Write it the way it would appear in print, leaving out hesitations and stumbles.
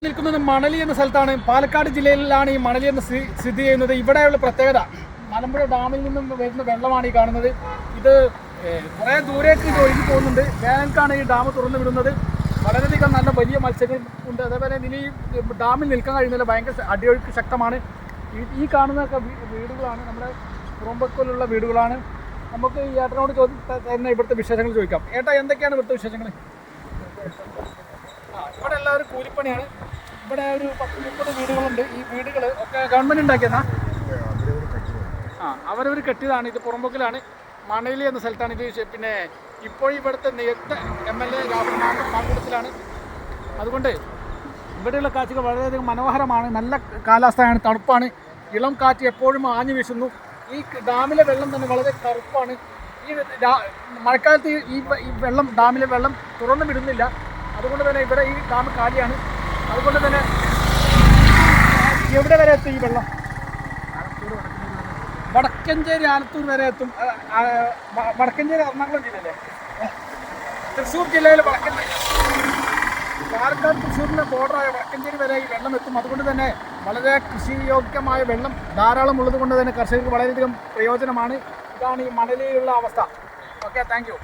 നിൽക്കുന്നത് മണലി എന്ന സ്ഥലത്താണ്. പാലക്കാട് ജില്ലയിലാണ് ഈ മണലി എന്ന് സ്ഥിതി ചെയ്യുന്നത്. ഇവിടെയുള്ള പ്രത്യേകത മലമ്പുഴ ഡാമിൽ നിന്നും വരുന്ന വെള്ളമാണ് ഈ കാണുന്നത്. ഇത് കുറേ ദൂരേക്ക് ഒഴുകി പോകുന്നുണ്ട്. വേനൽക്കാണ് ഈ ഡാം തുറന്നു വിടുന്നത്. വളരെയധികം നല്ല വലിയ മത്സ്യങ്ങൾ ഉണ്ട്. അതേപോലെ ഇനി ഡാമിൽ നിൽക്കാൻ കഴിയുന്നില്ല, ഭയങ്കര അടിയൊഴുക്ക് ശക്തമാണ്. ഈ കാണുന്നതൊക്കെ വീടുകളാണ്, നമ്മുടെ പുറമ്പക്കലുള്ള വീടുകളാണ്. നമുക്ക് ഈ ഏട്ടനോട് തന്നെ ഇവിടുത്തെ വിശേഷങ്ങൾ ചോദിക്കാം. ഏട്ടാ, എന്തൊക്കെയാണ് ഇവിടുത്തെ വിശേഷങ്ങൾ? ഇവിടെ എല്ലാവരും കൂലിപ്പണിയാണ്. ഇവിടെ ഒരു 10-30 വീടുകളുണ്ട്. ഈ വീടുകൾ ഒക്കെ ഗവൺമെൻറ് ഉണ്ടാക്കിയതാ? അവരവർ കെട്ടിയതാണ്. ഇത് പുറമ്പോക്കിലാണ്, മണലി എന്ന സ്ഥലത്താണ് ഇത്. പിന്നെ ഇപ്പോൾ ഇവിടുത്തെ നിയുക്ത MLA രാഹുൽ മാങ്കൂട്ടത്തിലാണ്. അതുകൊണ്ട് ഇവിടെയുള്ള കാഴ്ചകൾ വളരെയധികം മനോഹരമാണ്. നല്ല കാലാവസ്ഥയാണ്, തണുപ്പാണ്, ഇളം കാറ്റ് എപ്പോഴും ആഞ്ഞു വീശുന്നു. ഈ ഡാമിലെ വെള്ളം തന്നെ വളരെ കറുപ്പാണ്. ഈ മഴക്കാലത്ത് ഈ വെള്ളം, ഡാമിലെ വെള്ളം തുറന്നു വിടുന്നില്ല. അതുകൊണ്ട് തന്നെ ഇവിടെ ഈ ഡാം കാലിയാണ്. അതുകൊണ്ട് തന്നെ എവിടെ വരെ എത്തും ഈ വെള്ളം? വടക്കഞ്ചേരി, ആലത്തൂർ വരെ എത്തും. വടക്കഞ്ചേരി എറണാകുളം ജില്ലയിലെ, തൃശ്ശൂർ ജില്ലയിൽ വടക്കഞ്ചേരി, പാലക്കാട് തൃശ്ശൂരിൻ്റെ ബോർഡറായ വടക്കഞ്ചേരി വരെ ഈ വെള്ളം എത്തും. അതുകൊണ്ട് തന്നെ വളരെ കൃഷിയോഗ്യമായ വെള്ളം ധാരാളം ഉള്ളത് കൊണ്ട് തന്നെ കർഷകർക്ക് വളരെയധികം പ്രയോജനമാണ്. ഇതാണ് ഈ മണലിലുള്ള അവസ്ഥ. Okay, thank you.